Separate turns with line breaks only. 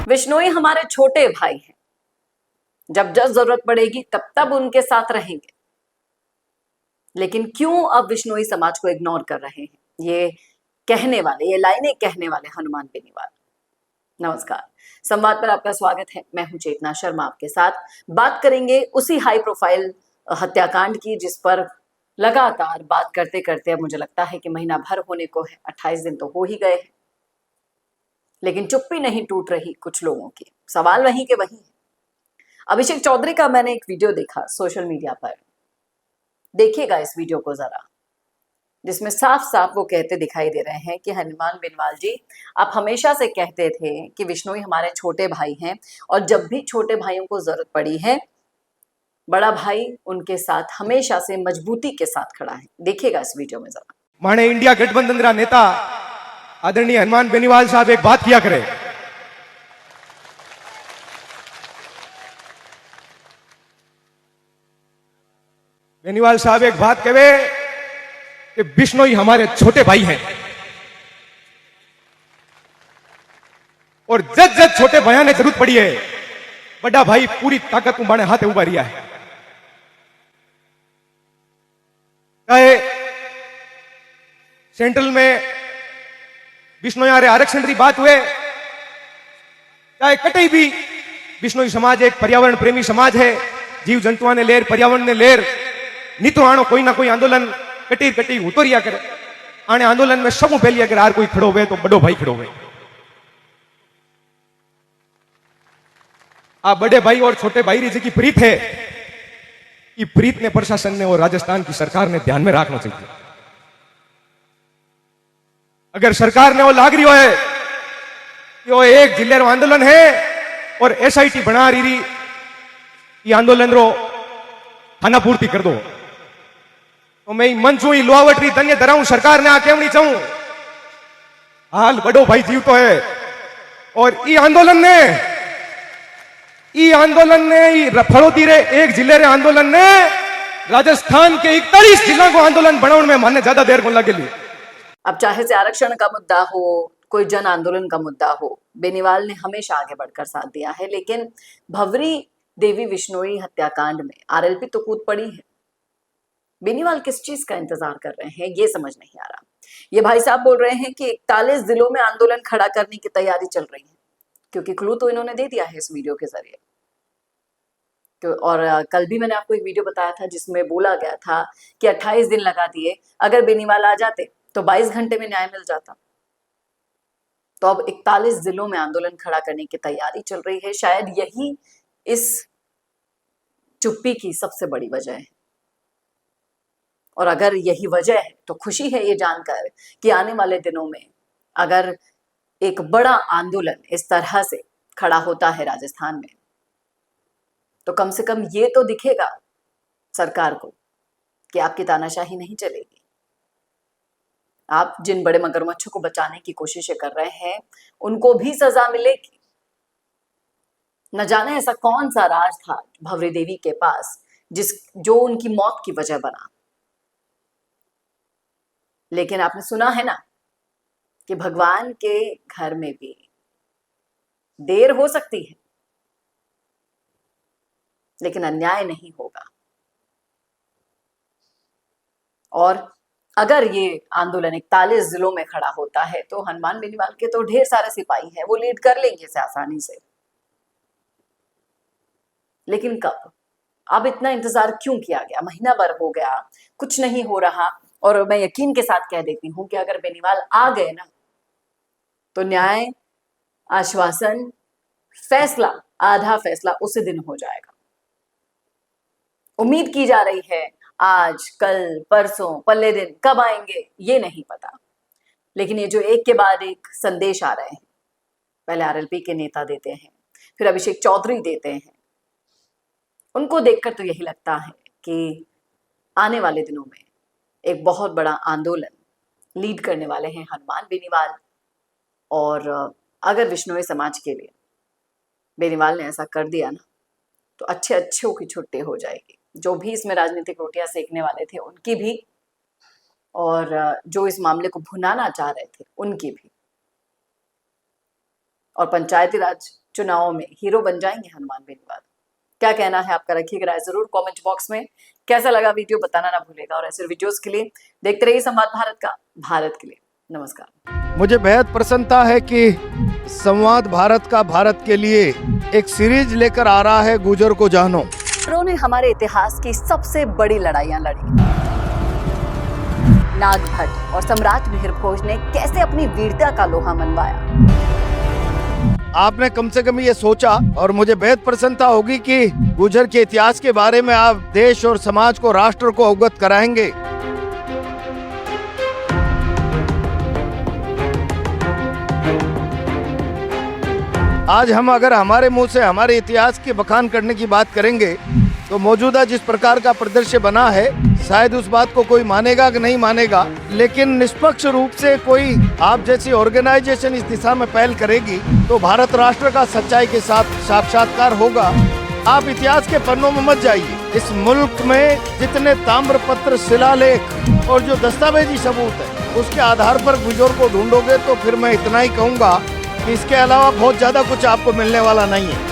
बिश्नोई हमारे छोटे भाई हैं, जब जब जरूरत पड़ेगी तब तब उनके साथ रहेंगे। लेकिन क्यों अब बिश्नोई समाज को इग्नोर कर रहे हैं ये कहने वाले, ये लाइनें कहने वाले हनुमान बेनीवाल। नमस्कार, संवाद पर आपका स्वागत है। मैं हूं चेतना शर्मा, आपके साथ बात करेंगे उसी हाई प्रोफाइल हत्याकांड की जिस पर लगातार बात करते करते अब मुझे लगता है कि महीना भर होने को है, 28 दिन तो हो ही गए हैं, लेकिन चुप्पी नहीं टूट रही कुछ लोगों की। सवाल वहीं के वहीं है। अभिषेक चौधरी का मैंने एक वीडियो देखा सोशल मीडिया पर, देखिएगा इस वीडियो को जरा, जिसमें साफ साफ वो कहते दिखाई दे रहे हैं कि हनुमान बेनीवाल जी, आप हमेशा से कहते थे कि बिश्नोई हमारे छोटे भाई हैं और जब भी छोटे भाइयों को जरूरत पड़ी है बड़ा भाई उनके साथ हमेशा से मजबूती के साथ खड़ा है। देखिएगा इस वीडियो में जरा।
माने इंडिया गठबंधन रा नेता आदरणीय हनुमान बेनीवाल साहब एक बात किया करे, बेनीवाल साहब एक बात कहे कि बिश्नोई हमारे छोटे भाई हैं और जब जब छोटे भाइयों ने जरूरत पड़ी है बड़ा भाई पूरी ताकत बाणे हाथे उभा रिया है। चाहे सेंट्रल में बिश्नोई आरक्षण की बात हुए, चाहे कटई भी बिश्नोई समाज एक पर्यावरण प्रेमी समाज है, जीव जंतुओं ने लेर पर्यावरण ने लेर नीतो आनो कोई ना कोई आंदोलन कटी कटी उतरिया करे। आने आंदोलन में सब पहले अगर आर कोई खड़ो हुए तो बड़ो भाई खड़ो हुए। आ बड़े भाई और छोटे भाई री जी प्रीत है, ये प्रीत ने प्रशासन ने और राजस्थान की सरकार ने ध्यान में रखना चाहिए। अगर सरकार ने वो लाग रही है कि वो एक जिले रो आंदोलन है और एसआईटी बना रही ये आंदोलन रो खाना पूर्ति कर दो, तो मैं मंचू ही लुआवट री धन्य धराऊं सरकार ने आ केवनी चाहूं। हाल बड़ो भाई जीव तो है और ये आंदोलन ने फड़ोती रे एक जिले रे आंदोलन ने राजस्थान के 41 जिलों को आंदोलन बनाने में माने ज्यादा देर को लगे।
अब चाहे से आरक्षण का मुद्दा हो, कोई जन आंदोलन का मुद्दा हो, बेनीवाल ने हमेशा आगे बढ़कर साथ दिया है। लेकिन भवरी देवी बिश्नोई हत्याकांड में आरएलपी तो कूद पड़ी है। बेनीवाल किस चीज का इंतजार कर रहे हैं ये समझ नहीं आ रहा। ये भाई साहब बोल रहे हैं कि 41 जिलों में आंदोलन खड़ा करने की तैयारी चल रही है, क्योंकि क्लू तो इन्होंने दे दिया है इस वीडियो के जरिए। और कल भी मैंने आपको एक वीडियो बताया था जिसमें बोला गया था कि 28 दिन लगा दिए, अगर बेनीवाल आ जाते तो 22 घंटे में न्याय मिल जाता। तो अब 41 जिलों में आंदोलन खड़ा करने की तैयारी चल रही है। शायद यही इस चुप्पी की सबसे बड़ी वजह है। और अगर यही वजह है तो खुशी है ये जानकर कि आने वाले दिनों में अगर एक बड़ा आंदोलन इस तरह से खड़ा होता है राजस्थान में, तो कम से कम ये तो दिखेगा सरकार को कि आपकी तानाशाही नहीं चलेगी। आप जिन बड़े मगरमच्छों को बचाने की कोशिशें कर रहे हैं उनको भी सजा मिलेगी। न जाने ऐसा कौन सा राज था भवरी देवी के पास जो उनकी मौत की वजह बना। लेकिन आपने सुना है ना कि भगवान के घर में भी देर हो सकती है लेकिन अन्याय नहीं होगा। और अगर ये आंदोलन 41 जिलों में खड़ा होता है तो हनुमान बेनीवाल के तो ढेर सारे सिपाही हैं, वो लीड कर लेंगे इसे आसानी से। लेकिन कब? अब इतना इंतजार क्यों किया गया? महीना भर हो गया, कुछ नहीं हो रहा। और मैं यकीन के साथ कह देती हूं कि अगर बेनीवाल आ गए ना तो न्याय, आश्वासन, फैसला, आधा फैसला उसी दिन हो जाएगा। उम्मीद की जा रही है आज, कल, परसों, पल्ले दिन कब आएंगे ये नहीं पता। लेकिन ये जो एक के बाद एक संदेश आ रहे हैं, पहले आरएलपी के नेता देते हैं, फिर अभिषेक चौधरी देते हैं, उनको देखकर तो यही लगता है कि आने वाले दिनों में एक बहुत बड़ा आंदोलन लीड करने वाले हैं हनुमान बेनीवाल। और अगर बिश्नोई समाज के लिए बेनीवाल ने ऐसा कर दिया ना तो अच्छों की छुट्टी हो जाएगी। जो भी इसमें राजनीतिक रोटियां सेकने वाले थे उनकी भी, और जो इस मामले को भुनाना चाह रहे थे उनकी भी। और पंचायती राज चुनावों में हीरो बन जाएंगे हनुमान बेनीवाल। क्या कहना है आपका, रखिएगा राय जरूर कमेंट बॉक्स में। कैसा लगा वीडियो बताना ना भूलेगा, और ऐसे वीडियोस के लिए देखते रहिए संवाद भारत का, भारत के लिए। नमस्कार।
मुझे बेहद प्रसन्नता है कि संवाद भारत का भारत के लिए एक सीरीज लेकर आ रहा है गुजर को जानो।
ने हमारे इतिहास की सबसे बड़ी लड़ाइयां लड़ी। नागभट्ट और सम्राट मिहिर भोज ने कैसे अपनी वीरता का लोहा मनवाया।
आपने कम से कम ये सोचा, और मुझे बेहद प्रसन्नता होगी कि गुजर के इतिहास के बारे में आप देश और समाज को, राष्ट्र को अवगत कराएंगे। आज हम अगर हमारे मुंह से हमारे इतिहास के बखान करने की बात करेंगे तो मौजूदा जिस प्रकार का परिदृश्य बना है, शायद उस बात को कोई मानेगा कि नहीं मानेगा, लेकिन निष्पक्ष रूप से कोई आप जैसी ऑर्गेनाइजेशन इस दिशा में पहल करेगी तो भारत राष्ट्र का सच्चाई के साथ साक्षात्कार होगा। आप इतिहास के पन्नों में मत जाइए। इस मुल्क में जितने ताम्रपत्र, शिलालेख और जो दस्तावेजी सबूत है, उसके आधार पर गुजर को ढूंढोगे तो फिर मैं इतना ही कहूँगा कि इसके अलावा बहुत ज्यादा कुछ आपको मिलने वाला नहीं है।